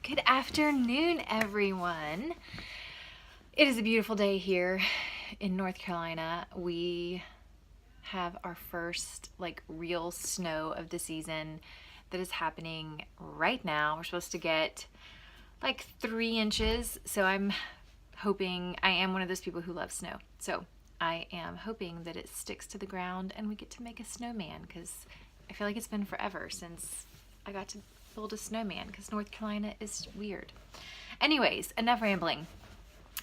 Good afternoon, everyone. It is a beautiful day here in North Carolina. We have our first real snow of the season that is happening right now. We're supposed to get 3 inches. So I'm hoping, I am one of those people who love snow. So I am hoping that it sticks to the ground and we get to make a snowman, because I feel like it's been forever since I got to build a snowman, because North Carolina is weird. Anyways, enough rambling.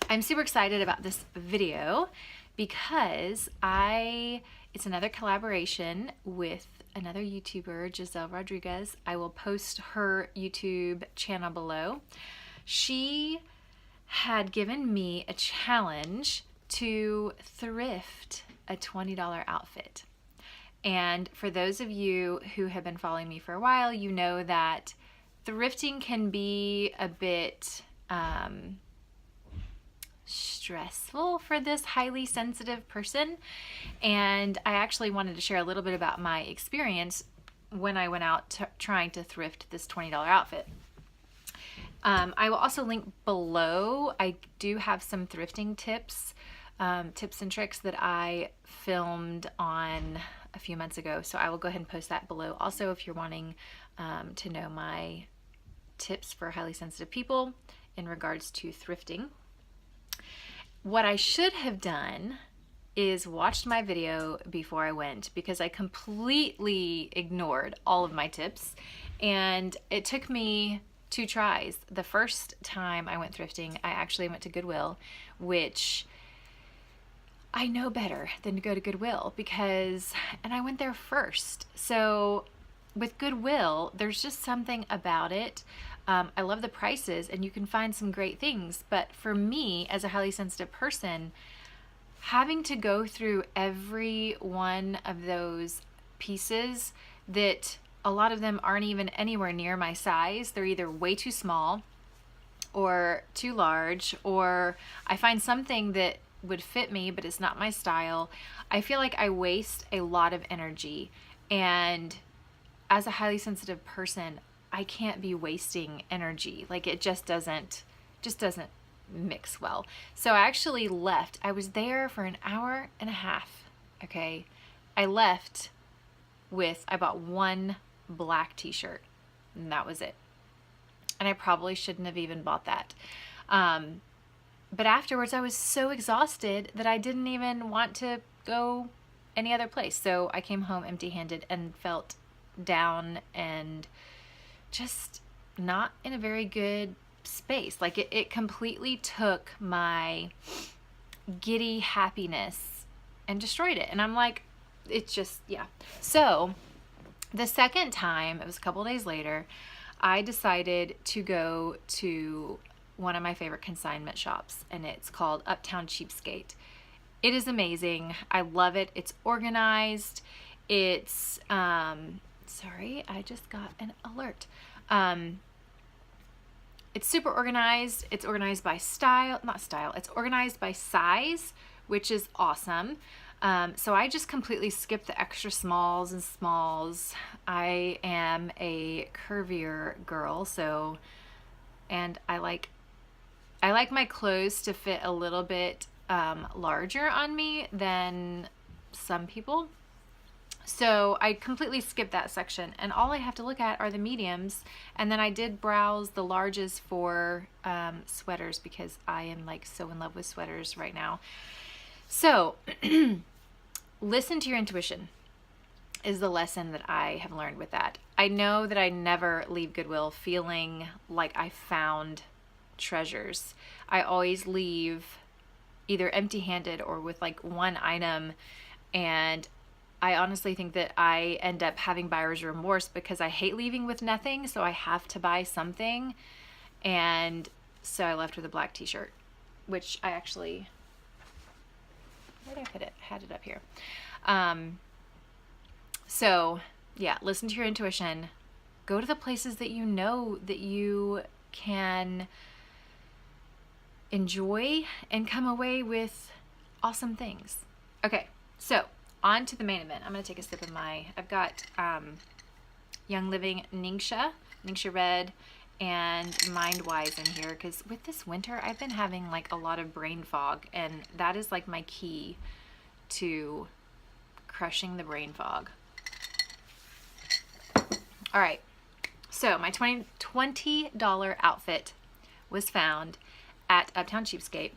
I'm super excited about this video because it's another collaboration with another YouTuber, Giselle Rodriguez. I will post her YouTube channel below. She had given me a challenge to thrift a $20 outfit. And for those of you who have been following me for a while, you know that thrifting can be a bit stressful for this highly sensitive person. And I actually wanted to share a little bit about my experience when I went out trying to thrift this $20 outfit. I will also link below. I do have some thrifting tips and tricks that I filmed on a few months ago, so I will go ahead and post that below. Also, if you're wanting to know my tips for highly sensitive people in regards to thrifting. What I should have done is watched my video before I went, because I completely ignored all of my tips, and it took me 2 tries. The first time I went thrifting, I actually went to Goodwill, which I know better than to go to Goodwill and I went there first. So with Goodwill, there's just something about it. I love the prices and you can find some great things. But for me, as a highly sensitive person, having to go through every one of those pieces that a lot of them aren't even anywhere near my size. They're either way too small or too large, or I find something that would fit me but it's not my style. I feel like I waste a lot of energy, and as a highly sensitive person, I can't be wasting energy. It just doesn't mix well. So I actually left. I was there for an hour and a half. Okay, I left with, I bought one black t-shirt and that was it, and I probably shouldn't have even bought that. But afterwards I was so exhausted that I didn't even want to go any other place. So I came home empty-handed and felt down and just not in a very good space. It completely took my giddy happiness and destroyed it. And I'm like, it's just, yeah. So the second time, it was a couple days later, I decided to go to one of my favorite consignment shops, and it's called Uptown Cheapskate. It is amazing. I love it. It's organized. It's sorry, I just got an alert. It's super organized. It's organized by it's organized by size, which is awesome. So I just completely skipped the extra smalls and smalls. I am a curvier girl, and I like my clothes to fit a little bit larger on me than some people. So I completely skipped that section, and all I have to look at are the mediums. And then I did browse the larges for sweaters, because I am so in love with sweaters right now. So listen to your intuition is the lesson that I have learned with that. I know that I never leave Goodwill feeling like I found treasures. I always leave either empty-handed or with one item, and I honestly think that I end up having buyer's remorse because I hate leaving with nothing, so I have to buy something. And so I left with a black t-shirt, which I actually, where did I put it? I had it up here. So yeah, listen to your intuition. Go to the places that you know that you can enjoy and come away with awesome things. Okay, so on to the main event. I'm going to take a sip of I've got Young Living Ningxia Red, and mind-wise in here, because with this winter I've been having like a lot of brain fog, and that is like my key to crushing the brain fog. All right, so my $20 outfit was found at Uptown Cheapskate,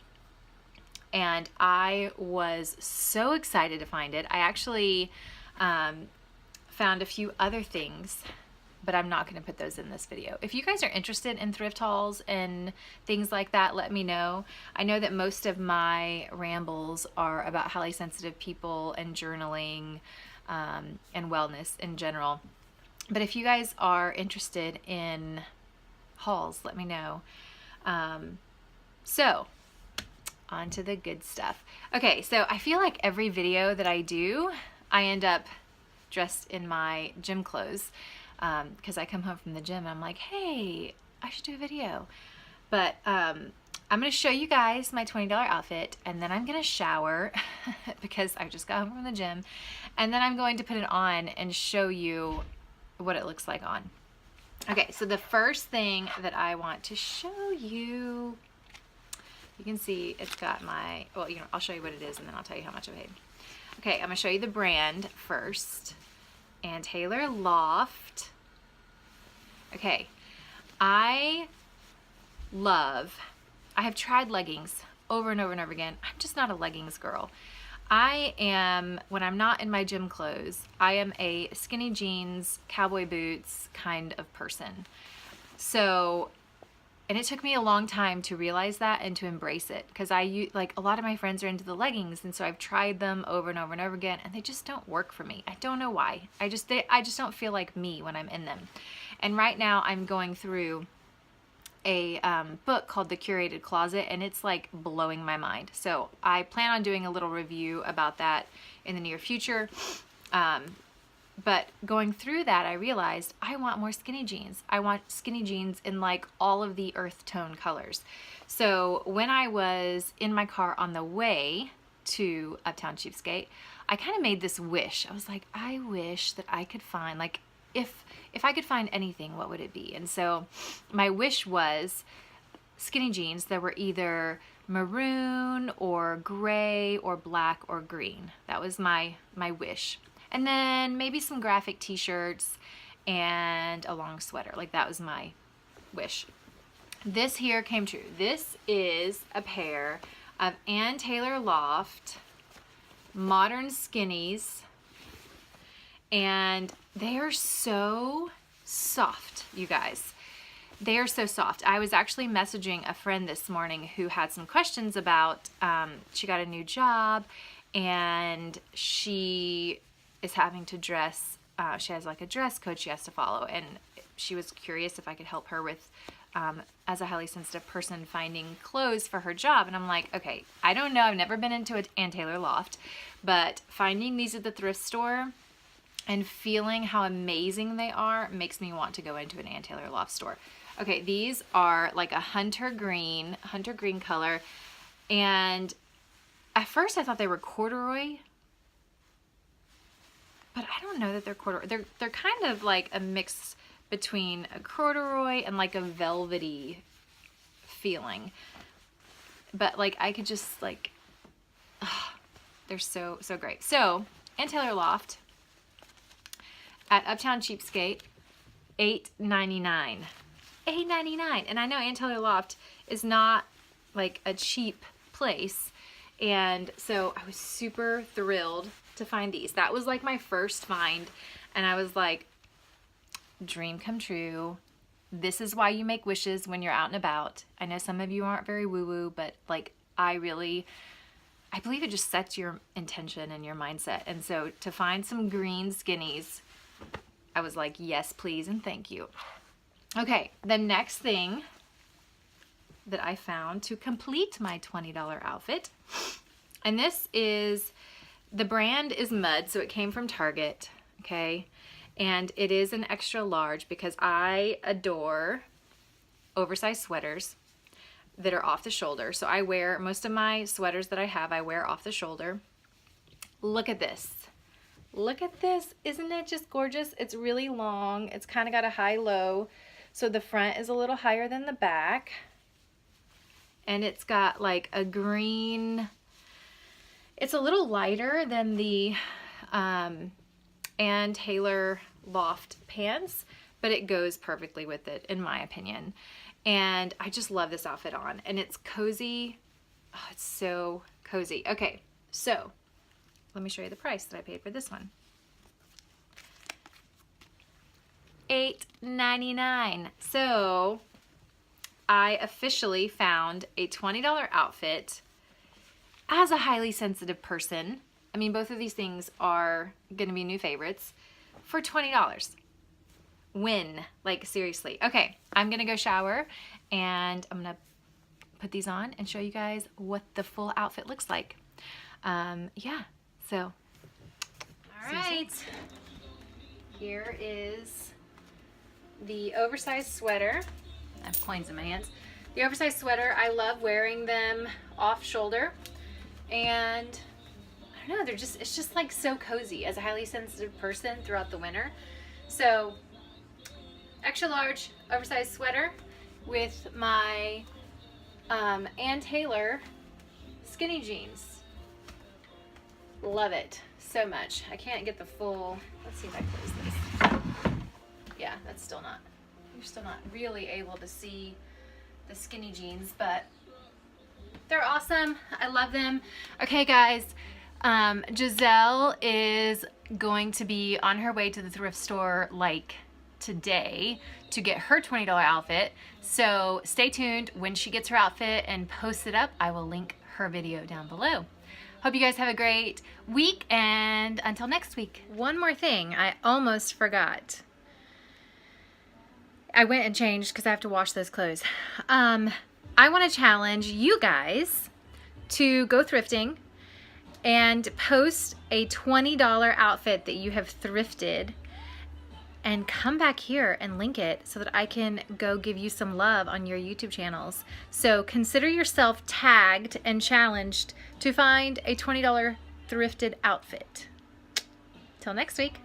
and I was so excited to find it. I actually found a few other things, but I'm not going to put those in this video. If you guys are interested in thrift hauls and things like that, let me know. I know that most of my rambles are about highly sensitive people and journaling and wellness in general. But if you guys are interested in hauls, let me know. So on to the good stuff. Okay, so I feel like every video that I do, I end up dressed in my gym clothes, because I come home from the gym and I'm like, hey, I should do a video. But I'm going to show you guys my $20 outfit, and then I'm going to shower because I just got home from the gym, and then I'm going to put it on and show you what it looks like on. Okay, so the first thing that I want to show you, you can see it's got my, well, you know, I'll show you what it is and then I'll tell you how much I paid. Okay, I'm gonna show you the brand first. And Taylor Loft. Okay, I have tried leggings over and over and over again. I'm just not a leggings girl. I am, when I'm not in my gym clothes, I am a skinny jeans, cowboy boots kind of person. So, and it took me a long time to realize that and to embrace it, because like a lot of my friends are into the leggings, and so I've tried them over and over and over again, and they just don't work for me. I don't know why. I just don't feel like me when I'm in them. And right now I'm going through a book called The Curated Closet, and it's like blowing my mind. So I plan on doing a little review about that in the near future. But going through that, I realized I want more skinny jeans. I want skinny jeans in like all of the earth tone colors. So when I was in my car on the way to Uptown Cheapskate, I kind of made this wish. I was like, I wish that I could find, like, if I could find anything, what would it be? And so my wish was skinny jeans that were either maroon or gray or black or green. That was my wish. And then maybe some graphic t-shirts and a long sweater. Like, that was my wish. This here came true. This is a pair of Ann Taylor Loft modern skinnies, and they are so soft, you guys. They are so soft. I was actually messaging a friend this morning who had some questions about, she got a new job and she is having to dress, she has like a dress code she has to follow, and she was curious if I could help her with, as a highly sensitive person, finding clothes for her job. And I'm like, okay, I don't know, I've never been into an Ann Taylor Loft, but finding these at the thrift store and feeling how amazing they are makes me want to go into an Ann Taylor Loft store. Okay, these are like a hunter green color, and at first I thought they were corduroy, but I don't know that they're corduroy. They're kind of like a mix between a corduroy and like a velvety feeling. But like I could just like, they're so great. So Ann Taylor Loft at Uptown Cheapskate, $8.99. $8.99. And I know Ann Taylor Loft is not like a cheap place, and so I was super thrilled to find these. That was like my first find, and I was like, dream come true. This is why you make wishes when you're out and about. I know some of you aren't very woo-woo, but like I believe it just sets your intention and your mindset. And so to find some green skinnies, I was like, yes, please, and thank you. Okay, the next thing that I found to complete my $20 outfit, and this is, the brand is Mud, so it came from Target, okay? And it is an extra large because I adore oversized sweaters that are off the shoulder. So I wear, most of my sweaters that I have, I wear off the shoulder. Look at this. Look at this. Isn't it just gorgeous? It's really long. It's kind of got a high-low So the front is a little higher than the back. And it's got like a green, it's a little lighter than the Ann Taylor Loft pants, but it goes perfectly with it in my opinion. And I just love this outfit on, and it's cozy. Oh, it's so cozy. Okay, so let me show you the price that I paid for this one. $8.99. So I officially found a $20 outfit as a highly sensitive person. I mean, both of these things are gonna be new favorites for $20. Win, like seriously. Okay, I'm gonna go shower and I'm gonna put these on and show you guys what the full outfit looks like. Yeah, so, all right. Here is the oversized sweater. I have coins in my hands. The oversized sweater, I love wearing them off shoulder, and I don't know, it's just like so cozy as a highly sensitive person throughout the winter. So extra large oversized sweater with my Ann Taylor skinny jeans. Love it so much. I can't get the full, let's see if I close this. Yeah, that's still not, you're still not really able to see the skinny jeans, but they're awesome. I love them. Okay guys, Giselle is going to be on her way to the thrift store like today to get her $20 outfit. So stay tuned. When she gets her outfit and posts it up, I will link her video down below. Hope you guys have a great week, and until next week. One more thing I almost forgot. I went and changed because I have to wash those clothes. I want to challenge you guys to go thrifting and post a $20 outfit that you have thrifted and come back here and link it so that I can go give you some love on your YouTube channels. So consider yourself tagged and challenged to find a $20 thrifted outfit. Till next week.